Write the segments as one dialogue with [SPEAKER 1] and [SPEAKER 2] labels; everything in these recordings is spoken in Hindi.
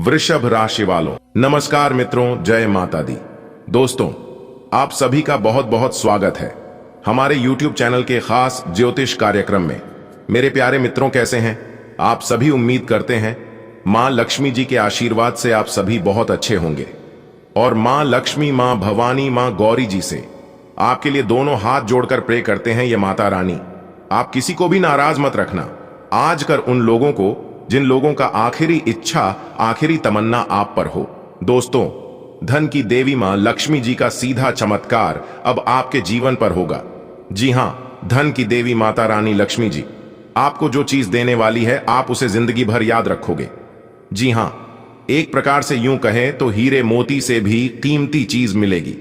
[SPEAKER 1] वृषभ राशि वालों, नमस्कार मित्रों, जय माता दी। दोस्तों, आप सभी का बहुत बहुत स्वागत है हमारे YouTube चैनल के खास ज्योतिष कार्यक्रम में। मेरे प्यारे मित्रों, कैसे हैं आप सभी? उम्मीद करते हैं मां लक्ष्मी जी के आशीर्वाद से आप सभी बहुत अच्छे होंगे और मां लक्ष्मी, मां भवानी, मां गौरी जी से आपके लिए दोनों हाथ जोड़कर प्रे करते हैं। ये माता रानी आप किसी को भी नाराज मत रखना, आज कर उन लोगों को जिन लोगों का आखिरी इच्छा, आखिरी तमन्ना आप पर हो। दोस्तों, धन की देवी मां लक्ष्मी जी का सीधा चमत्कार अब आपके जीवन पर होगा। जी हां, धन की देवी माता रानी लक्ष्मी जी आपको जो चीज देने वाली है, आप उसे जिंदगी भर याद रखोगे। जी हां, एक प्रकार से यूं कहें तो हीरे मोती से भी कीमती चीज मिलेगी।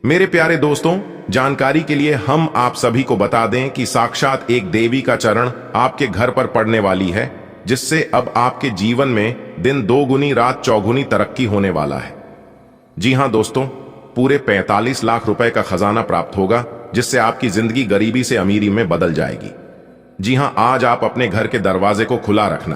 [SPEAKER 1] मेरे प्यारे दोस्तों, जानकारी के लिए हम आप सभी को बता दें कि साक्षात एक देवी का चरण आपके घर पर पड़ने वाली है, जिससे अब आपके जीवन में दिन दोगुनी रात चौगुनी तरक्की होने वाला है। जी हां दोस्तों, पूरे 45 लाख रुपए का खजाना प्राप्त होगा, जिससे आपकी जिंदगी गरीबी से अमीरी में बदल जाएगी। जी हां, आज आप अपने घर के दरवाजे को खुला रखना,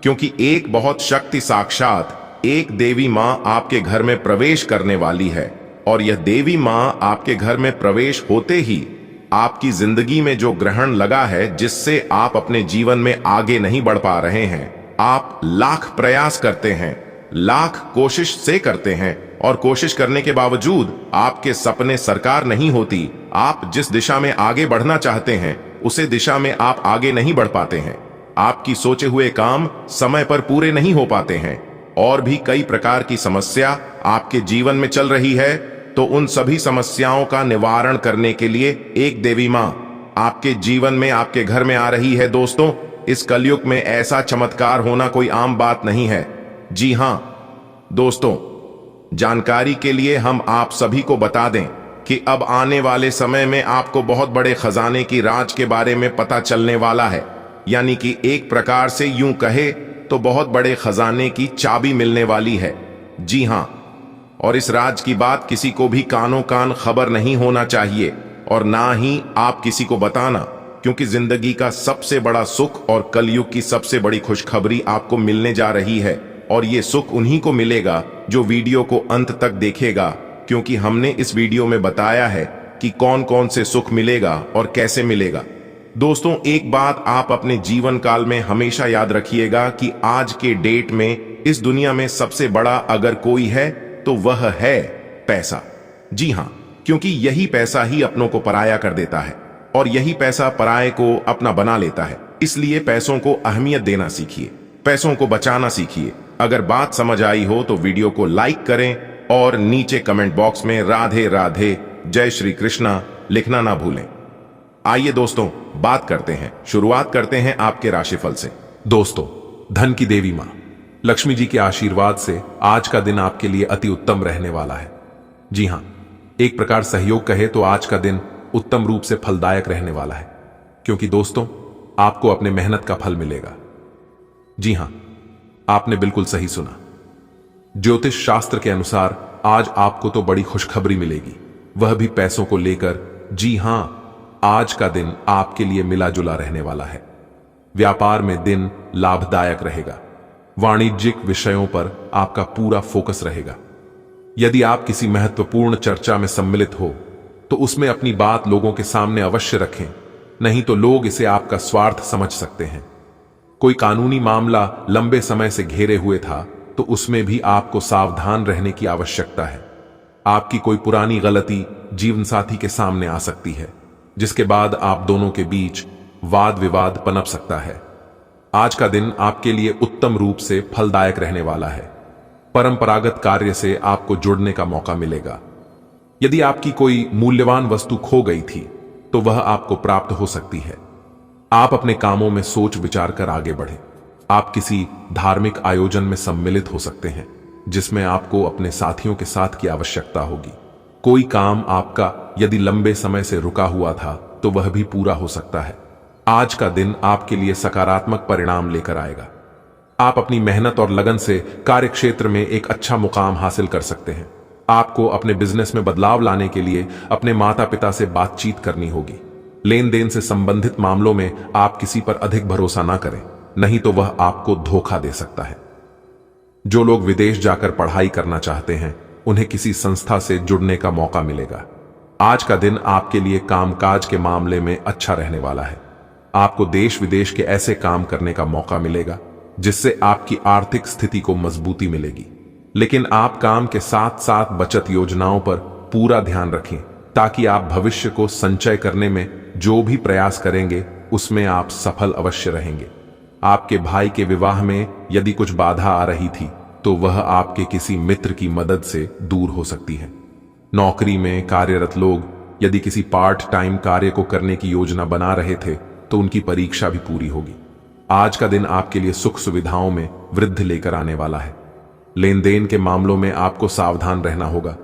[SPEAKER 1] क्योंकि एक बहुत शक्ति साक्षात एक देवी मां आपके घर में प्रवेश करने वाली है। और यह देवी मां आपके घर में प्रवेश होते ही आपकी जिंदगी में जो ग्रहण लगा है, जिससे आप अपने जीवन में आगे नहीं बढ़ पा रहे हैं, आप लाख प्रयास करते हैं, लाख कोशिश से करते हैं और कोशिश करने के बावजूद आपके सपने साकार नहीं होती। आप जिस दिशा में आगे बढ़ना चाहते हैं, उसे दिशा में आप आगे नहीं बढ़ पाते हैं। आपकी सोचे हुए काम समय पर पूरे नहीं हो पाते हैं और भी कई प्रकार की समस्या आपके जीवन में चल रही है। तो उन सभी समस्याओं का निवारण करने के लिए एक देवी मां आपके जीवन में, आपके घर में आ रही है। दोस्तों, इस कलयुग में ऐसा चमत्कार होना कोई आम बात नहीं है। जी हां दोस्तों, जानकारी के लिए हम आप सभी को बता दें कि अब आने वाले समय में आपको बहुत बड़े खजाने की राज के बारे में पता चलने वाला है। यानी कि एक प्रकार से यूं कहे तो बहुत बड़े खजाने की चाबी मिलने वाली है। जी हां, और इस राज की बात किसी को भी कानों कान खबर नहीं होना चाहिए और ना ही आप किसी को बताना, क्योंकि जिंदगी का सबसे बड़ा सुख और कलयुग की सबसे बड़ी खुशखबरी आपको मिलने जा रही है। और ये सुख उन्हीं को मिलेगा जो वीडियो को अंत तक देखेगा, क्योंकि हमने इस वीडियो में बताया है कि कौन कौन से सुख मिलेगा और कैसे मिलेगा। दोस्तों, एक बात आप अपने जीवन काल में हमेशा याद रखिएगा कि आज के डेट में इस दुनिया में सबसे बड़ा अगर कोई है तो वह है पैसा। जी हां, क्योंकि यही पैसा ही अपनों को पराया कर देता है और यही पैसा पराये को अपना बना लेता है। इसलिए पैसों को अहमियत देना सीखिए, पैसों को बचाना सीखिए। अगर बात समझ आई हो तो वीडियो को लाइक करें और नीचे कमेंट बॉक्स में राधे राधे, जय श्री कृष्णा लिखना ना भूलें। आइए दोस्तों, बात करते हैं, शुरुआत करते हैं आपके राशिफल से। दोस्तों, धन की देवी मां लक्ष्मी जी के आशीर्वाद से आज का दिन आपके लिए अति उत्तम रहने वाला है। जी हां, एक प्रकार सहयोग कहे तो आज का दिन उत्तम रूप से फलदायक रहने वाला है, क्योंकि दोस्तों आपको अपने मेहनत का फल मिलेगा। जी हां, आपने बिल्कुल सही सुना। ज्योतिष शास्त्र के अनुसार आज आपको तो बड़ी खुशखबरी मिलेगी, वह भी पैसों को लेकर। जी हां, आज का दिन आपके लिए मिला जुला रहने वाला है। व्यापार में दिन लाभदायक रहेगा, वाणिज्यिक विषयों पर आपका पूरा फोकस रहेगा। यदि आप किसी महत्वपूर्ण चर्चा में सम्मिलित हो तो उसमें अपनी बात लोगों के सामने अवश्य रखें, नहीं तो लोग इसे आपका स्वार्थ समझ सकते हैं। कोई कानूनी मामला लंबे समय से घेरे हुए था तो उसमें भी आपको सावधान रहने की आवश्यकता है। आपकी कोई पुरानी गलती जीवनसाथी के सामने आ सकती है, जिसके बाद आप दोनों के बीच वाद विवाद पनप सकता है। आज का दिन आपके लिए उत्तम रूप से फलदायक रहने वाला है। परंपरागत कार्य से आपको जुड़ने का मौका मिलेगा। यदि आपकी कोई मूल्यवान वस्तु खो गई थी तो वह आपको प्राप्त हो सकती है। आप अपने कामों में सोच विचार कर आगे बढ़ें। आप किसी धार्मिक आयोजन में सम्मिलित हो सकते हैं, जिसमें आपको अपने साथियों के साथ की आवश्यकता होगी। कोई काम आपका यदि लंबे समय से रुका हुआ था तो वह भी पूरा हो सकता है। आज का दिन आपके लिए सकारात्मक परिणाम लेकर आएगा। आप अपनी मेहनत और लगन से कार्यक्षेत्र में एक अच्छा मुकाम हासिल कर सकते हैं। आपको अपने बिजनेस में बदलाव लाने के लिए अपने माता पिता से बातचीत करनी होगी। लेन देन से संबंधित मामलों में आप किसी पर अधिक भरोसा ना करें, नहीं तो वह आपको धोखा दे सकता है। जो लोग विदेश जाकर पढ़ाई करना चाहते हैं उन्हें किसी संस्था से जुड़ने का मौका मिलेगा। आज का दिन आपके लिए कामकाज के मामले में अच्छा रहने वाला है। आपको देश विदेश के ऐसे काम करने का मौका मिलेगा जिससे आपकी आर्थिक स्थिति को मजबूती मिलेगी। लेकिन आप काम के साथ साथ बचत योजनाओं पर पूरा ध्यान रखें ताकि आप भविष्य को संचय करने में जो भी प्रयास करेंगे उसमें आप सफल अवश्य रहेंगे। आपके भाई के विवाह में यदि कुछ बाधा आ रही थी तो वह आपके किसी मित्र की मदद से दूर हो सकती है। नौकरी में कार्यरत लोग यदि किसी पार्ट टाइम कार्य को करने की योजना बना रहे थे तो उनकी परीक्षा भी पूरी होगी। आज का दिन आपके लिए सुख सुविधाओं में वृद्धि लेकर आने वाला है। लेन देन के मामलों में आपको सावधान रहना होगा।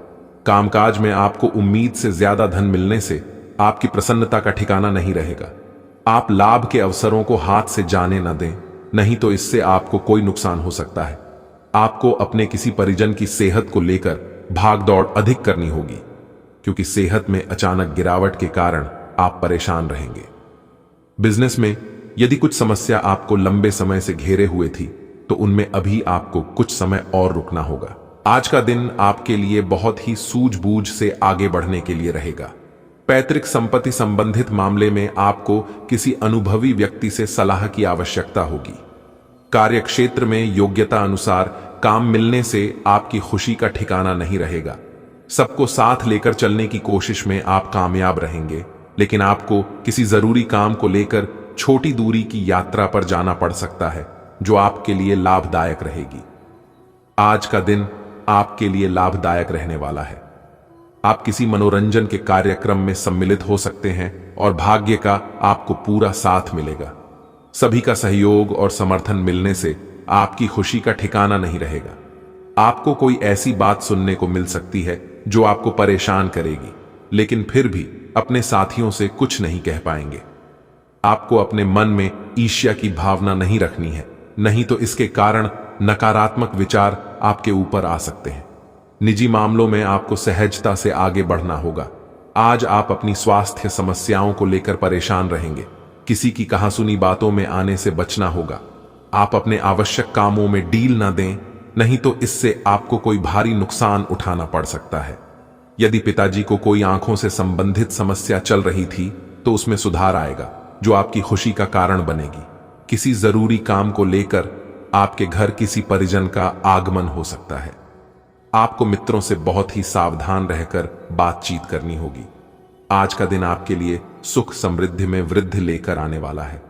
[SPEAKER 1] कामकाज में आपको उम्मीद से ज्यादा धन मिलने से आपकी प्रसन्नता का ठिकाना नहीं रहेगा। आप लाभ के अवसरों को हाथ से जाने न दें, नहीं तो इससे आपको कोई नुकसान हो सकता है। आपको अपने किसी परिजन की सेहत को लेकर भाग दौड़ अधिक करनी होगी क्योंकि सेहत में अचानक गिरावट के कारण आप परेशान रहेंगे। बिजनेस में यदि कुछ समस्या आपको लंबे समय से घेरे हुए थी तो उनमें अभी आपको कुछ समय और रुकना होगा। आज का दिन आपके लिए बहुत ही सूझबूझ से आगे बढ़ने के लिए रहेगा। पैतृक संपत्ति संबंधित मामले में आपको किसी अनुभवी व्यक्ति से सलाह की आवश्यकता होगी। कार्य क्षेत्र में योग्यता अनुसार काम मिलने से आपकी खुशी का ठिकाना नहीं रहेगा। सबको साथ लेकर चलने की कोशिश में आप कामयाब रहेंगे, लेकिन आपको किसी जरूरी काम को लेकर छोटी दूरी की यात्रा पर जाना पड़ सकता है जो आपके लिए लाभदायक रहेगी। आज का दिन आपके लिए लाभदायक रहने वाला है। आप किसी मनोरंजन के कार्यक्रम में सम्मिलित हो सकते हैं और भाग्य का आपको पूरा साथ मिलेगा। सभी का सहयोग और समर्थन मिलने से आपकी खुशी का ठिकाना नहीं रहेगा। आपको कोई ऐसी बात सुनने को मिल सकती है जो आपको परेशान करेगी, लेकिन फिर भी अपने साथियों से कुछ नहीं कह पाएंगे। आपको अपने मन में ईर्ष्या की भावना नहीं रखनी है, नहीं तो इसके कारण नकारात्मक विचार आपके ऊपर आ सकते हैं। निजी मामलों में आपको सहजता से आगे बढ़ना होगा। आज आप अपनी स्वास्थ्य समस्याओं को लेकर परेशान रहेंगे। किसी की कहासुनी बातों में आने से बचना होगा। आप अपने आवश्यक कामों में डील न दें, नहीं तो इससे आपको कोई भारी नुकसान उठाना पड़ सकता है। यदि पिताजी को कोई आंखों से संबंधित समस्या चल रही थी तो उसमें सुधार आएगा जो आपकी खुशी का कारण बनेगी। किसी जरूरी काम को लेकर आपके घर किसी परिजन का आगमन हो सकता है। आपको मित्रों से बहुत ही सावधान रहकर बातचीत करनी होगी। आज का दिन आपके लिए सुख समृद्धि में वृद्धि लेकर आने वाला है।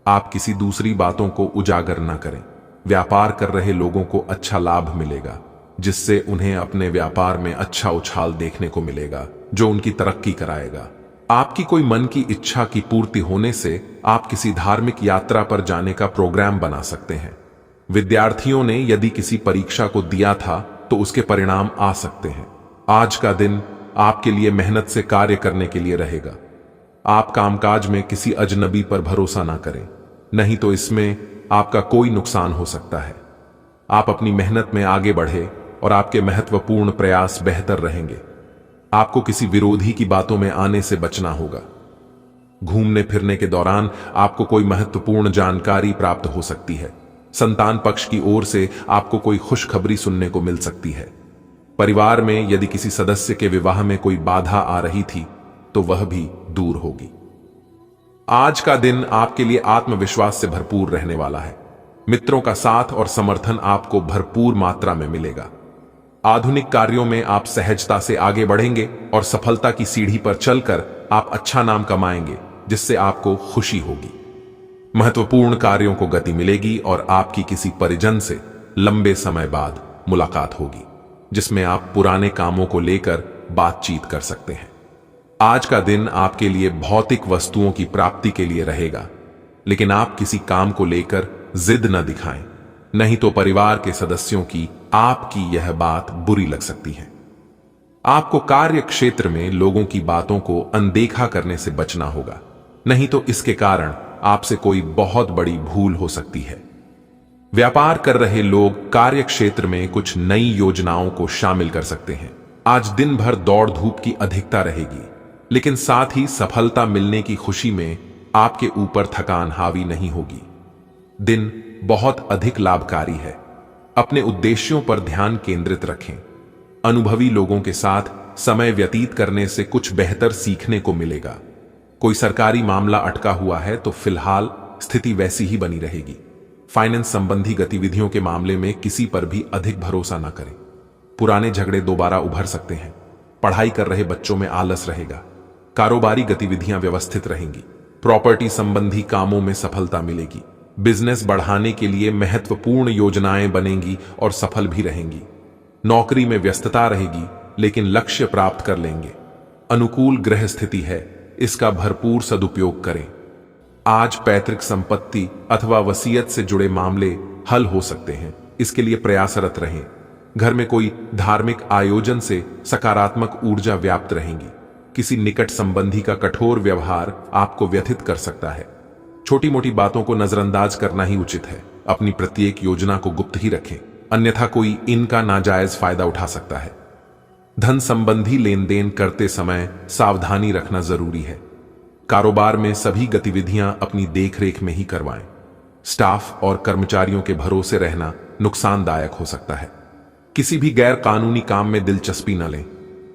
[SPEAKER 1] आप किसी दूसरी बातों को उजागर न करें। व्यापार कर रहे लोगों को अच्छा लाभ मिलेगा जिससे उन्हें अपने व्यापार में अच्छा उछाल देखने को मिलेगा जो उनकी तरक्की कराएगा। आपकी कोई मन की इच्छा की पूर्ति होने से आप किसी धार्मिक यात्रा पर जाने का प्रोग्राम बना सकते हैं। विद्यार्थियों ने यदि किसी परीक्षा को दिया था तो उसके परिणाम आ सकते हैं। आज का दिन आपके लिए मेहनत से कार्य करने के लिए रहेगा। आप कामकाज में किसी अजनबी पर भरोसा ना करें, नहीं तो इसमें आपका कोई नुकसान हो सकता है। आप अपनी मेहनत में आगे बढ़े और आपके महत्वपूर्ण प्रयास बेहतर रहेंगे। आपको किसी विरोधी की बातों में आने से बचना होगा। घूमने फिरने के दौरान आपको कोई महत्वपूर्ण जानकारी प्राप्त हो सकती है। संतान पक्ष की ओर से आपको कोई खुशखबरी सुनने को मिल सकती है। परिवार में यदि किसी सदस्य के विवाह में कोई बाधा आ रही थी तो वह भी दूर होगी। आज का दिन आपके लिए आत्मविश्वास से भरपूर रहने वाला है। मित्रों का साथ और समर्थन आपको भरपूर मात्रा में मिलेगा। आधुनिक कार्यों में आप सहजता से आगे बढ़ेंगे और सफलता की सीढ़ी पर चलकर आप अच्छा नाम कमाएंगे जिससे आपको खुशी होगी। महत्वपूर्ण कार्यों को गति मिलेगी और आपकी किसी परिजन से लंबे समय बाद मुलाकात होगी जिसमें आप पुराने कामों को लेकर बातचीत कर सकते हैं। आज का दिन आपके लिए भौतिक वस्तुओं की प्राप्ति के लिए रहेगा, लेकिन आप किसी काम को लेकर जिद न दिखाएं, नहीं तो परिवार के सदस्यों की आपकी यह बात बुरी लग सकती है। आपको कार्य क्षेत्र में लोगों की बातों को अनदेखा करने से बचना होगा, नहीं तो इसके कारण आपसे कोई बहुत बड़ी भूल हो सकती है। व्यापार कर रहे लोग कार्य क्षेत्र में कुछ नई योजनाओं को शामिल कर सकते हैं। आज दिन भर दौड़ धूप की अधिकता रहेगी, लेकिन साथ ही सफलता मिलने की खुशी में आपके ऊपर थकान हावी नहीं होगी। दिन बहुत अधिक लाभकारी है। अपने उद्देश्यों पर ध्यान केंद्रित रखें। अनुभवी लोगों के साथ समय व्यतीत करने से कुछ बेहतर सीखने को मिलेगा। कोई सरकारी मामला अटका हुआ है तो फिलहाल स्थिति वैसी ही बनी रहेगी। फाइनेंस संबंधी गतिविधियों के मामले में किसी पर भी अधिक भरोसा न करें। पुराने झगड़े दोबारा उभर सकते हैं। पढ़ाई कर रहे बच्चों में आलस रहेगा। कारोबारी गतिविधियां व्यवस्थित रहेंगी। प्रॉपर्टी संबंधी कामों में सफलता मिलेगी। बिजनेस बढ़ाने के लिए महत्वपूर्ण योजनाएं बनेंगी और सफल भी रहेंगी। नौकरी में व्यस्तता रहेगी, लेकिन लक्ष्य प्राप्त कर लेंगे। अनुकूल ग्रह स्थिति है, इसका भरपूर सदुपयोग करें। आज पैतृक संपत्ति अथवा वसीयत से जुड़े मामले हल हो सकते हैं, इसके लिए प्रयासरत रहें। घर में कोई धार्मिक आयोजन से सकारात्मक ऊर्जा व्याप्त रहेंगी। किसी निकट संबंधी का कठोर व्यवहार आपको व्यथित कर सकता है। छोटी मोटी बातों को नजरअंदाज करना ही उचित है। अपनी प्रत्येक योजना को गुप्त ही रखें, अन्यथा कोई इनका नाजायज फायदा उठा सकता है। धन संबंधी लेन देन करते समय सावधानी रखना जरूरी है। कारोबार में सभी गतिविधियां अपनी देखरेख में ही करवाएं। स्टाफ और कर्मचारियों के भरोसे रहना नुकसानदायक हो सकता है। किसी भी गैर कानूनी काम में दिलचस्पी न लें।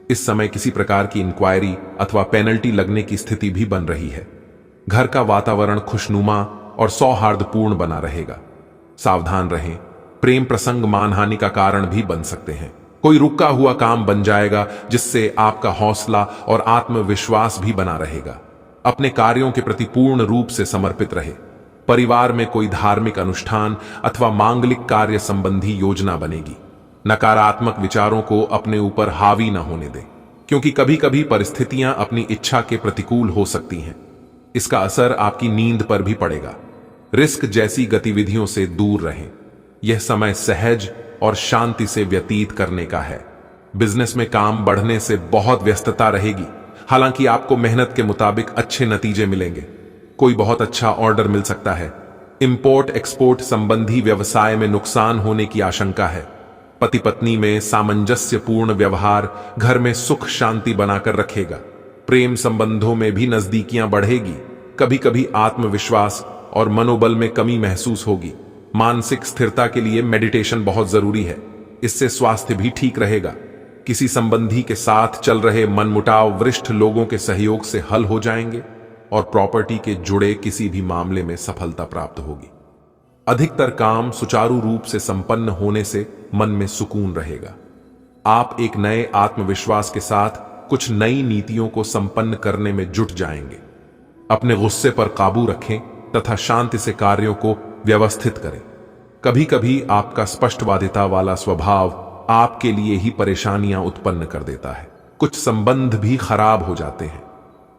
[SPEAKER 1] इस समय किसी प्रकार की इंक्वायरी अथवा पेनल्टी लगने की स्थिति भी बन रही है। घर का वातावरण खुशनुमा और सौहार्दपूर्ण बना रहेगा। सावधान रहें, प्रेम प्रसंग मानहानि का कारण भी बन सकते हैं। कोई रुका हुआ काम बन जाएगा, जिससे आपका हौसला और आत्मविश्वास भी बना रहेगा। अपने कार्यों के प्रति पूर्ण रूप से समर्पित रहे। परिवार में कोई धार्मिक अनुष्ठान अथवा मांगलिक कार्य संबंधी योजना बनेगी। नकारात्मक विचारों को अपने ऊपर हावी न होने दें, क्योंकि कभी कभी परिस्थितियां अपनी इच्छा के प्रतिकूल हो सकती हैं। इसका असर आपकी नींद पर भी पड़ेगा। रिस्क जैसी गतिविधियों से दूर रहें। यह समय सहज और शांति से व्यतीत करने का है। बिजनेस में काम बढ़ने से बहुत व्यस्तता रहेगी, हालांकि आपको मेहनत के मुताबिक अच्छे नतीजे मिलेंगे। कोई बहुत अच्छा ऑर्डर मिल सकता है। इंपोर्ट एक्सपोर्ट संबंधी व्यवसाय में नुकसान होने की आशंका है। पति पत्नी में सामंजस्यपूर्ण व्यवहार घर में सुख शांति बनाकर रखेगा। प्रेम संबंधों में भी नजदीकियां बढ़ेगी। कभी कभी आत्मविश्वास और मनोबल में कमी महसूस होगी। मानसिक स्थिरता के लिए मेडिटेशन बहुत जरूरी है, इससे स्वास्थ्य भी ठीक रहेगा। किसी संबंधी के साथ चल रहे मनमुटाव वरिष्ठ लोगों के सहयोग से हल हो जाएंगे और प्रॉपर्टी के जुड़े किसी भी मामले में सफलता प्राप्त होगी। अधिकतर काम सुचारू रूप से संपन्न होने से मन में सुकून रहेगा। आप एक नए आत्मविश्वास के साथ कुछ नई नीतियों को संपन्न करने में जुट जाएंगे। अपने गुस्से पर काबू रखें तथा शांति से कार्यों को व्यवस्थित करें। कभी कभी आपका स्पष्टवादिता वाला स्वभाव आपके लिए ही परेशानियां उत्पन्न कर देता है। कुछ संबंध भी खराब हो जाते हैं।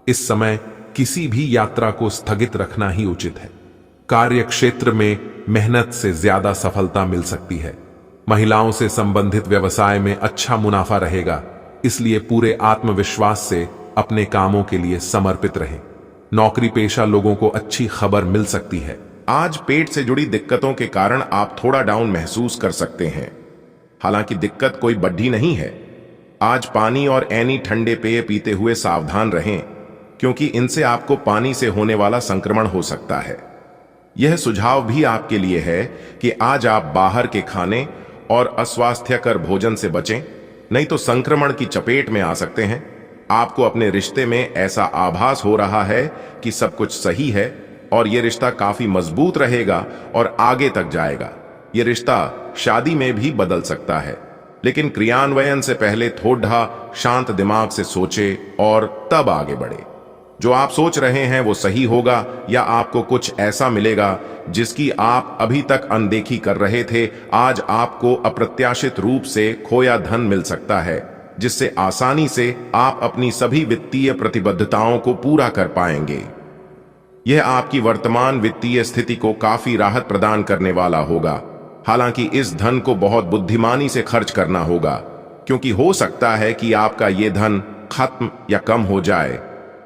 [SPEAKER 1] इस समय किसी भी यात्रा को स्थगित रखना ही उचित है। कार्य क्षेत्र में मेहनत से ज्यादा सफलता मिल सकती है। महिलाओं से संबंधित व्यवसाय में अच्छा मुनाफा रहेगा, इसलिए पूरे आत्मविश्वास से अपने कामों के लिए समर्पित रहें। नौकरी पेशा लोगों को अच्छी खबर मिल सकती है।
[SPEAKER 2] आज पेट से जुड़ी दिक्कतों के कारण आप थोड़ा डाउन महसूस कर सकते हैं, हालांकि दिक्कत कोई बड़ी नहीं है। आज पानी और ऐनी ठंडे पेय पीते हुए सावधान रहें, क्योंकि इनसे आपको पानी से होने वाला संक्रमण हो सकता है। यह सुझाव भी आपके लिए है कि आज आप बाहर के खाने और अस्वास्थ्यकर भोजन से बचें, नहीं तो संक्रमण की चपेट में आ सकते हैं। आपको अपने रिश्ते में ऐसा आभास हो रहा है कि सब कुछ सही है और यह रिश्ता काफी मजबूत रहेगा और आगे तक जाएगा। यह रिश्ता शादी में भी बदल सकता है, लेकिन क्रियान्वयन से पहले थोड़ा शांत दिमाग से सोचे और तब आगे बढ़े। जो आप सोच रहे हैं वो सही होगा या आपको कुछ ऐसा मिलेगा जिसकी आप अभी तक अनदेखी कर रहे थे। आज आपको अप्रत्याशित रूप से खोया धन मिल सकता है, जिससे आसानी से आप अपनी सभी वित्तीय प्रतिबद्धताओं को पूरा कर पाएंगे। यह आपकी वर्तमान वित्तीय स्थिति को काफी राहत प्रदान करने वाला होगा। हालांकि इस धन को बहुत बुद्धिमानी से खर्च करना होगा, क्योंकि हो सकता है कि आपका यह धन खत्म या कम हो जाए,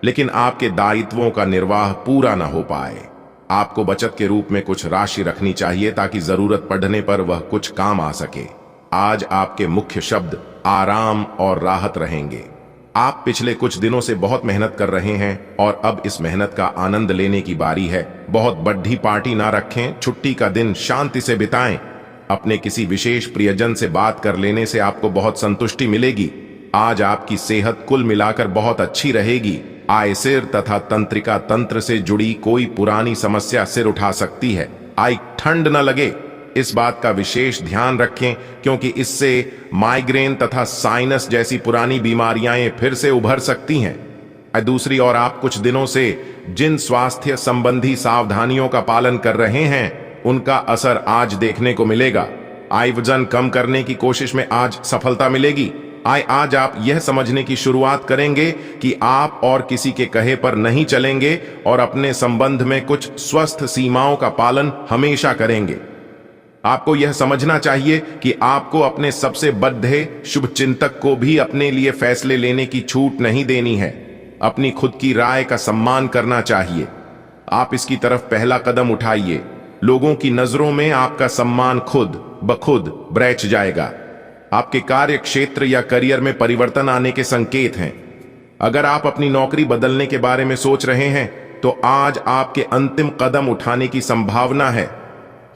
[SPEAKER 2] लेकिन आपके दायित्वों का निर्वाह पूरा न हो पाए। आपको बचत के रूप में कुछ राशि रखनी चाहिए ताकि जरूरत पड़ने पर वह कुछ काम आ सके। आज आपके मुख्य शब्द आराम और राहत रहेंगे। आप पिछले कुछ दिनों से बहुत मेहनत कर रहे हैं और अब इस मेहनत का आनंद लेने की बारी है। बहुत बड़ी पार्टी ना रखें, छुट्टी का दिन शांति से बिताएं। अपने किसी विशेष प्रियजन से बात कर लेने से आपको बहुत संतुष्टि मिलेगी। आज आपकी सेहत कुल मिलाकर बहुत अच्छी रहेगी। आय सिर तथा तंत्रिका तंत्र से जुड़ी कोई पुरानी समस्या सिर उठा सकती है। आय ठंड न लगे, इस बात का विशेष ध्यान रखें, क्योंकि इससे माइग्रेन तथा साइनस जैसी पुरानी बीमारियां फिर से उभर सकती हैं। दूसरी ओर आप कुछ दिनों से जिन स्वास्थ्य संबंधी सावधानियों का पालन कर रहे हैं, उनका असर आज देखने को मिलेगा। आय वजन कम करने की कोशिश में आज सफलता मिलेगी। आज आप यह समझने की शुरुआत करेंगे कि आप और किसी के कहे पर नहीं चलेंगे और अपने संबंध में कुछ स्वस्थ सीमाओं का पालन हमेशा करेंगे। आपको यह समझना चाहिए कि आपको अपने सबसे बद्धे शुभचिंतक को भी अपने लिए फैसले लेने की छूट नहीं देनी है। अपनी खुद की राय का सम्मान करना चाहिए। आप इसकी तरफ पहला कदम उठाइए। लोगों की नजरों में आपका सम्मान खुद ब खुद ब्रैच जाएगा। आपके कार्य क्षेत्र या करियर में परिवर्तन आने के संकेत हैं। अगर आप अपनी नौकरी बदलने के बारे में सोच रहे हैं, तो आज आपके अंतिम कदम उठाने की संभावना है।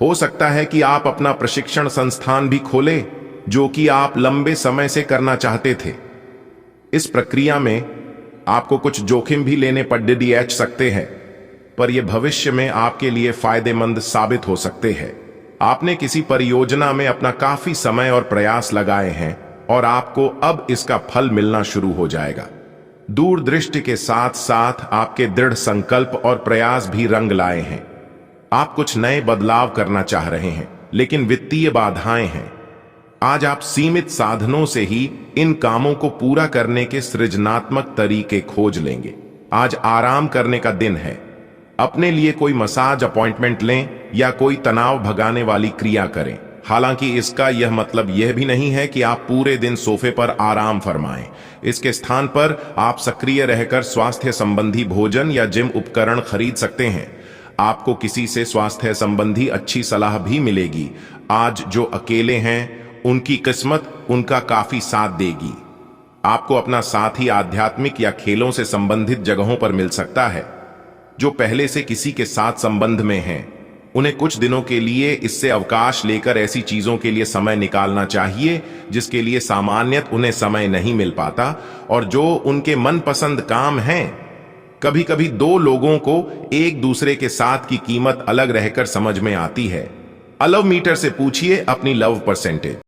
[SPEAKER 2] हो सकता है कि आप अपना प्रशिक्षण संस्थान भी खोलें, जो कि आप लंबे समय से करना चाहते थे। इस प्रक्रिया में आपको कुछ जोखिम भी लेने पड़ सकते हैं, पर यह भविष्य में आपके लिए फायदेमंद साबित हो सकते हैं। आपने किसी परियोजना में अपना काफी समय और प्रयास लगाए हैं और आपको अब इसका फल मिलना शुरू हो जाएगा। दूरदृष्टि के साथ साथ आपके दृढ़ संकल्प और प्रयास भी रंग लाए हैं। आप कुछ नए बदलाव करना चाह रहे हैं, लेकिन वित्तीय बाधाएं हैं। आज आप सीमित साधनों से ही इन कामों को पूरा करने के सृजनात्मक तरीके खोज लेंगे। आज आराम करने का दिन है। अपने लिए कोई मसाज अपॉइंटमेंट लें या कोई तनाव भगाने वाली क्रिया करें। हालांकि इसका यह मतलब यह भी नहीं है कि आप पूरे दिन सोफे पर आराम फरमाएं। इसके स्थान पर आप सक्रिय रहकर स्वास्थ्य संबंधी भोजन या जिम उपकरण खरीद सकते हैं। आपको किसी से स्वास्थ्य संबंधी अच्छी सलाह भी मिलेगी। आज जो अकेले हैं, उनकी किस्मत उनका काफी साथ देगी। आपको अपना साथी आध्यात्मिक या खेलों से संबंधित जगहों पर मिल सकता है। जो पहले से किसी के साथ संबंध में हैं, उन्हें कुछ दिनों के लिए इससे अवकाश लेकर ऐसी चीजों के लिए समय निकालना चाहिए जिसके लिए सामान्यतः उन्हें समय नहीं मिल पाता और जो उनके मनपसंद काम हैं। कभी कभी दो लोगों को एक दूसरे के साथ की कीमत अलग रहकर समझ में आती है। लव मीटर से पूछिए अपनी लव परसेंटेज।